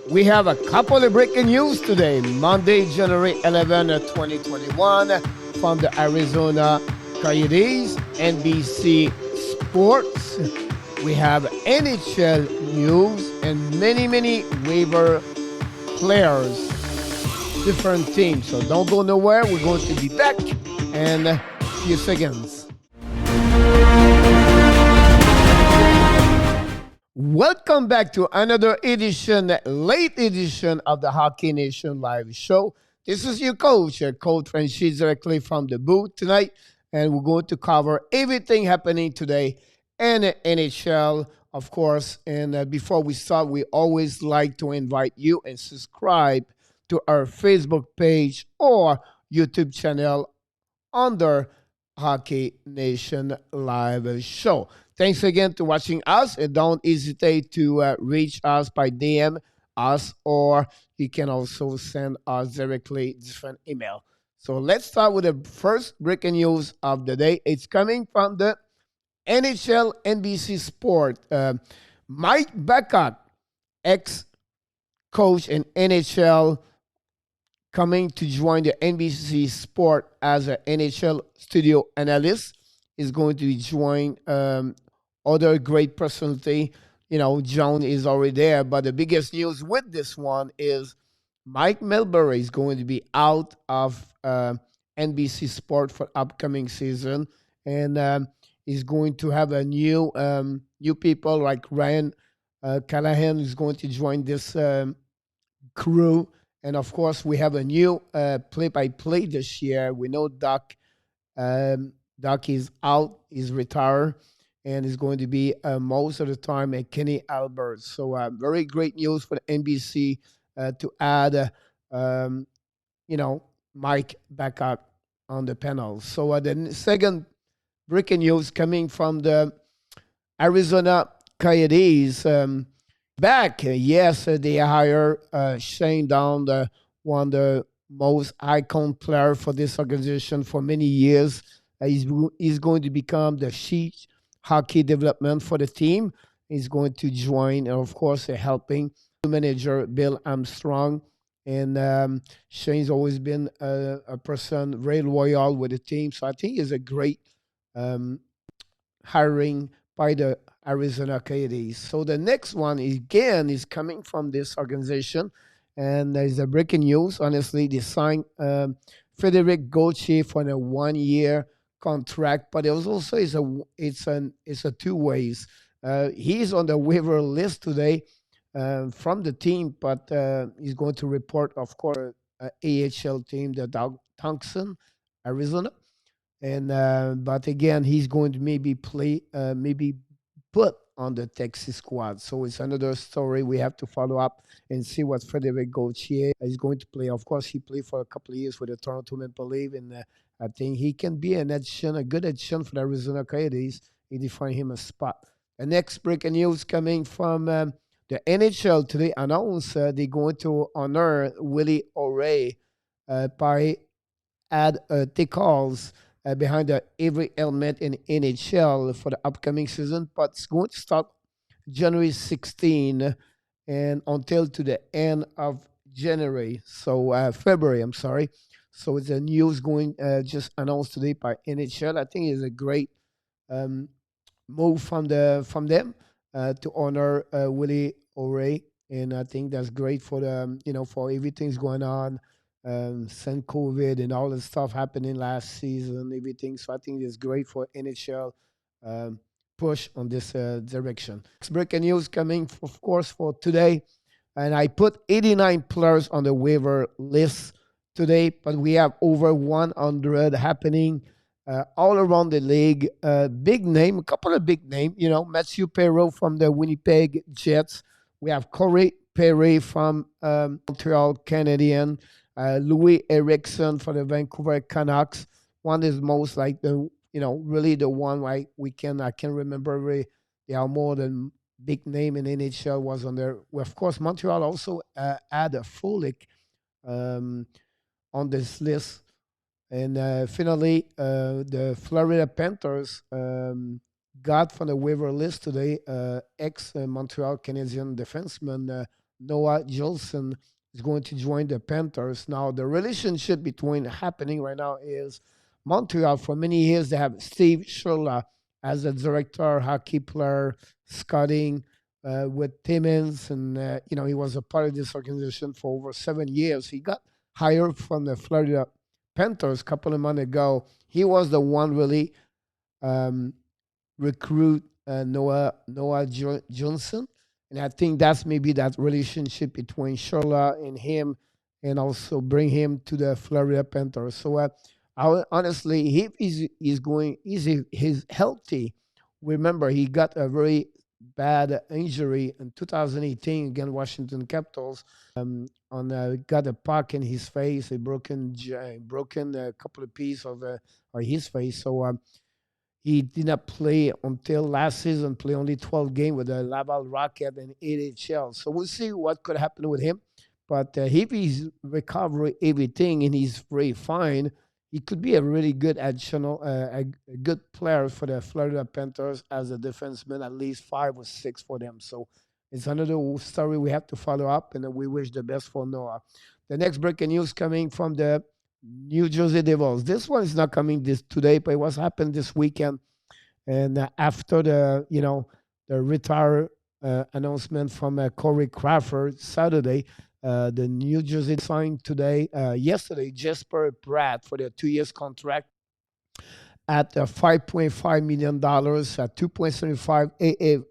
We have a couple of breaking news today, Monday, January 11, 2021, from the Arizona Coyotes, NBC Sports. We have NHL news and many waiver players, different teams. So don't go nowhere. We're going to be back in a few seconds. Welcome back to another edition, late edition of the Hockey Nation live show. This is your coach, Frenchy, directly from the booth tonight, and we're going to cover everything happening today in the NHL, of course. And before we start, we always like to invite you and subscribe to our Facebook page or YouTube channel under Hockey Nation live show. Thanks again to watching us, and don't hesitate to reach us by DM us, or you can also send us directly different email. So let's start with the first breaking news of the day. It's coming from the NHL NBC Sport. Mike Babcock, ex-coach in NHL, coming to join the NBC Sport as an NHL studio analyst, is going to join other great personality. You know, John is already there, but the biggest news with this one is Mike Milbury is going to be out of NBC Sport for upcoming season, and he's going to have a new people like Ryan Callahan is going to join this crew. And of course, we have a new play-by-play this year. We know Doc is out, he's retired, and is going to be most of the time at Kenny Albert. So very great news for the NBC to add, Mike Babcock on the panel. So the second breaking news coming from the Arizona Coyotes. Yes, they hired Shane Doan, one of the most icon player for this organization for many years. He's going to become the chief hockey development for the team. He's going to join, and of course, helping manager Bill Armstrong. And Shane's always been a person very loyal with the team. So I think it's a great hiring by the Arizona Coyotes. So the next one is coming from this organization, and there's a breaking news. Honestly, they signed Frederick Gauthier for a 1-year contract, but it was also it's a two ways. He's on the waiver list today from the team, but he's going to report, of course, AHL team, the Tucson, Arizona. And but again, he's going to maybe put on the Texas squad. So it's another story we have to follow up and see what Frederick Gauthier is going to play. Of course, he played for a couple of years with the Toronto Maple Leafs, and I think he can be a good addition for the Arizona Coyotes if they find him a spot. The next breaking news coming from the NHL today announced they're going to honor Willie OReilly by take calls behind the every element in NHL for the upcoming season, but it's going to start January 16 and until to the end of January. So February, I'm sorry. So it's a news going just announced today by NHL. I think it's a great move from them to honor Willie OReilly, and I think that's great for for everything's going on. Since COVID and all the stuff happening last season, everything. So I think it's great for NHL push on this direction. Next breaking news coming, of course, for today. And I put 89 players on the waiver list today, but we have over 100 happening all around the league. Big name, a couple of big names. Matthew Perreault from the Winnipeg Jets. We have Corey Perry from Montreal Canadiens. Louis Eriksson for the Vancouver Canucks. One is most like really the one I can remember. There are more than big name in NHL was on there. Well, of course, Montreal also had a Frolic on this list. And finally, the Florida Panthers got from the waiver list today ex-Montreal Canadian defenseman Noah Jolson is going to join the Panthers. Now, the relationship between happening right now is Montreal. For many years, they have Steve Sherla as a director, hockey player, scouting with Timmins, and he was a part of this organization for over 7 years. He got hired from the Florida Panthers a couple of months ago. He was the one really um, recruit Noah Johnson, and I think that's maybe that relationship between Sherla and him, and also bring him to the Florida Panthers. So honestly, if he's healthy. Remember, he got a very bad injury in 2018 against Washington Capitals. On got a puck in his face, a broken a couple of pieces of his face. So he did not play until last season, play only 12 games with the Laval Rocket and AHL. So we'll see what could happen with him. But if he's recovered everything and he's very fine, he could be a really good additional, a good player for the Florida Panthers as a defenseman, at least 5 or 6 for them. So it's another story we have to follow up, and we wish the best for Noah. The next breaking news coming from the New Jersey Devils. This one is not coming this today, but it was happened this weekend. And after the retire announcement from Corey Crawford Saturday, the New Jersey signed yesterday, Jasper Pratt for their 2 years contract at $5.5 million, at 2.75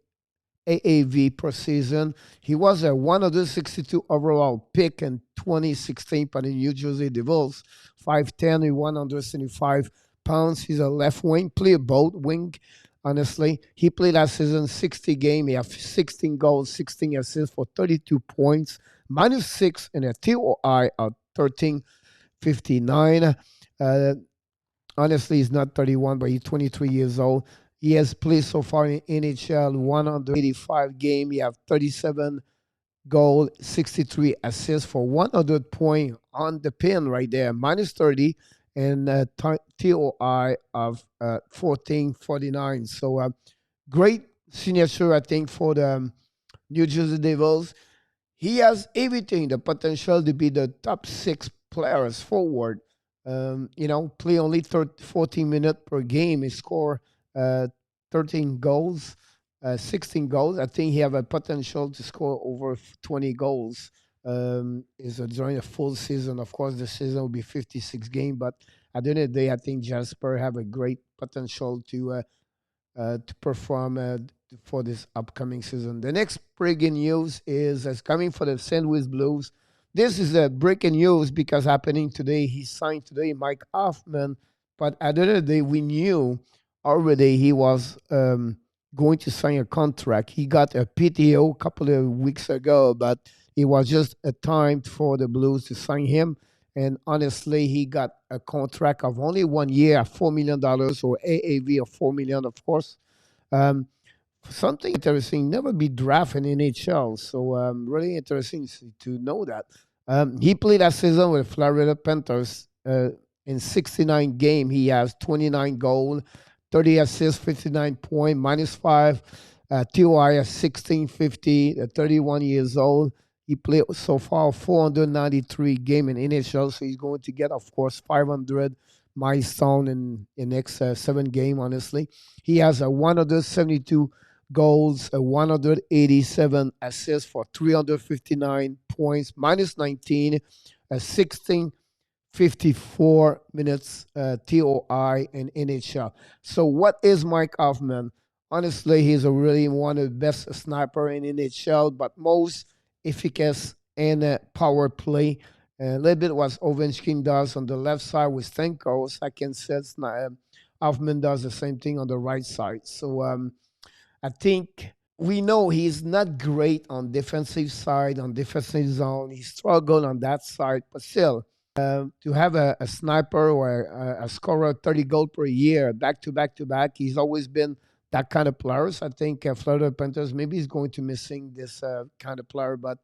AAV per season. He was a 162 overall pick in 2016 by the New Jersey Devils. 5'10", 175 pounds. He's a left wing, play both wing. Honestly, he played last season 60 games. He had 16 goals, 16 assists for 32 points, -6 and a TOI of 13.59. Honestly, he's not 31, but he's 23 years old. He has played so far in NHL 185 games. He have 37 goals, 63 assists for 100 points on the pin right there, -30, and TOI of 14.49. So great signature, I think, for the New Jersey Devils. He has everything, the potential to be the top 6 players forward. Play only 14 minutes per game. He score 13 goals, 16 goals. I think he have a potential to score over 20 goals. Is during a full season. Of course, the season will be 56 games, but at the end of the day, I think Jasper have a great potential to perform for this upcoming season. The next breaking news is coming for the St. Louis Blues. This is a breaking news because happening today. He signed today, Mike Hoffman. But at the end of the day, we knew already he was going to sign a contract. He got a PTO a couple of weeks ago, but it was just a time for the Blues to sign him. And honestly, he got a contract of only 1 year at $4 million, or AAV of $4 million, of course. Something interesting, never be drafted in NHL. So really interesting to know that. He played that season with Florida Panthers. In 69 games, he has 29 goals, 30 assists, 59 points, -5. TOI at 1650, 31 years old. He played so far 493 games in NHL, so he's going to get, of course, 500 milestone in next 7 games, honestly. He has a 172 goals, a 187 assists for 359 points, -19, a 16.54 minutes TOI in NHL. So what is Mike Hoffman? Honestly, he's a really one of the best sniper in NHL, but most efficacious in power play. A little bit what Ovechkin does on the left side with Stamkos. I can say Hoffman does the same thing on the right side. So I think we know he's not great on defensive side, on defensive zone. He struggled on that side, but still, to have a sniper or a scorer 30 goals per year, back to back to back, he's always been that kind of players. I think Florida Panthers maybe is going to missing this kind of player, but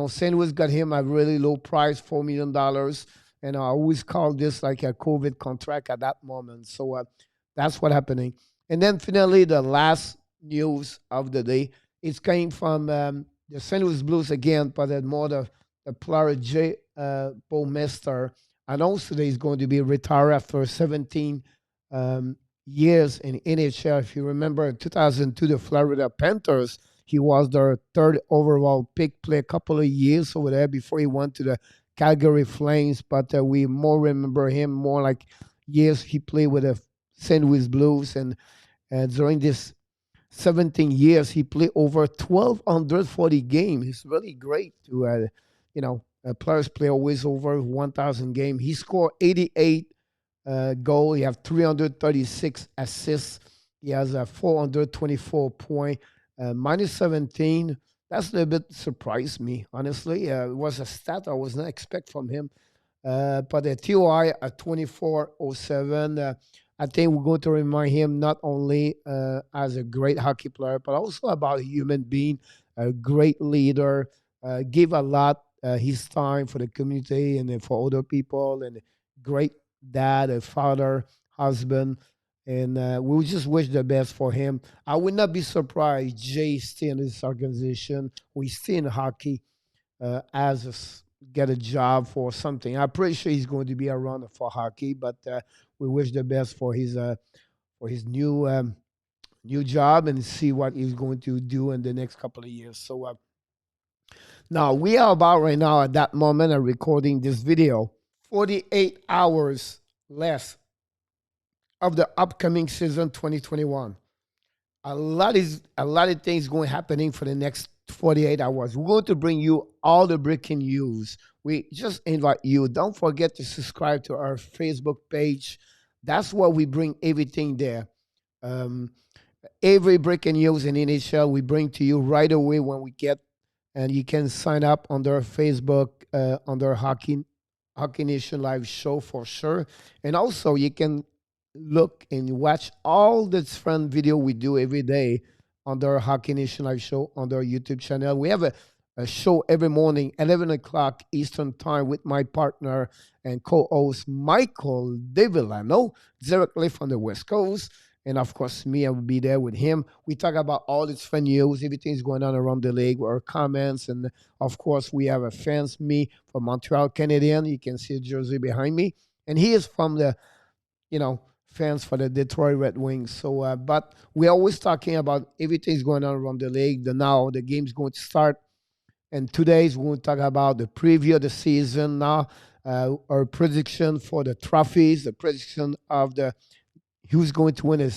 St. Louis got him at really low price, $4 million, and I always call this like a COVID contract at that moment. So that's what happening. And then finally, the last news of the day, it came from the St. Louis Blues again, but then more the player Bouwmeester. And also, he's going to be retired after 17 um, years in NHL. If you remember, in 2002, the Florida Panthers, he was their third overall pick, play a couple of years over there before he went to the Calgary Flames. But we more remember him more like years he played with the St. Louis Blues. And during this 17 years, he played over 1,240 games. It's really great to, players play always over 1,000 games. He scored 88 goals. He have 336 assists. He has a 424 point, minus 17. That's a little bit surprised me, honestly. It was a stat I was not expect from him. But the TOI at 2407. I think we're going to remind him not only as a great hockey player, but also about a human being, a great leader, give a lot his time for the community and for other people, and a great dad, a father, husband. And we just wish the best for him. I would not be surprised Jay stay in this organization. We stay in hockey get a job for something. I'm pretty sure he's going to be around for hockey, but we wish the best for his new job and see what he's going to do in the next couple of years. So now we are about right now at that moment of recording this video, 48 hours less of the upcoming season 2021. A lot of things going happening for the next 48 hours. We're going to bring you all the breaking news. We just invite you. Don't forget to subscribe to our Facebook page. That's where we bring everything there. Every breaking news in NHL we bring to you right away when we get, and you can sign up on their Facebook under Hockey Nation Live show for sure. And also you can look and watch all the different video we do every day on their Hockey Nation Live show on their YouTube channel. We have a show every morning, 11 o'clock Eastern Time with my partner and co-host Michael DeVillano, directly from the West Coast. And of course, me, I will be there with him. We talk about all this fun news, everything's going on around the league, our comments. And of course, we have a fans, me from Montreal Canadian. You can see a jersey behind me. And he is from the, fans for the Detroit Red Wings. So, but we're always talking about everything's going on around the league. Now the game's going to start. And today we're going to talk about the preview of the season now, our prediction for the trophies, the prediction of who's going to win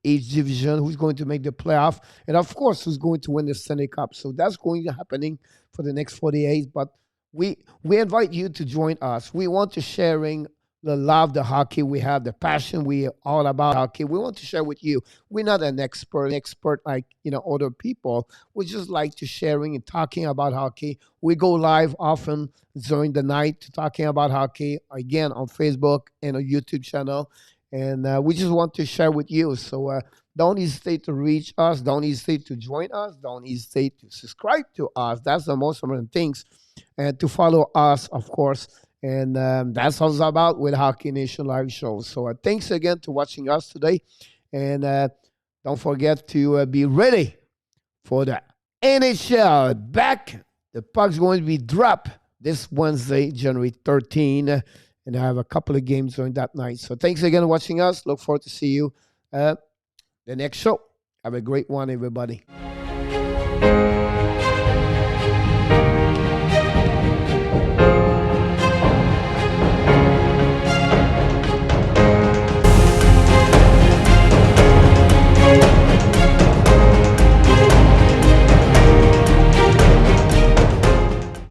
each division, who's going to make the playoff, and of course, who's going to win the Stanley Cup. So that's going to happening for the next 48. But we invite you to join us. We want to sharing the love, the hockey we have, the passion we all about hockey. We want to share with you. We're not an expert like other people. We just like to sharing and talking about hockey. We go live often during the night to talking about hockey again on Facebook and a YouTube channel, and we just want to share with you. So don't hesitate to reach us. Don't hesitate to join us. Don't hesitate to subscribe to us. That's the most important things, and to follow us, of course. And that's what it's about with Hockey Nation Live Show. So thanks again to watching us today. And don't forget to be ready for the NHL back. The puck's going to be dropped this Wednesday, January 13. And I have a couple of games during that night. So thanks again for watching us. Look forward to see you the next show. Have a great one, everybody.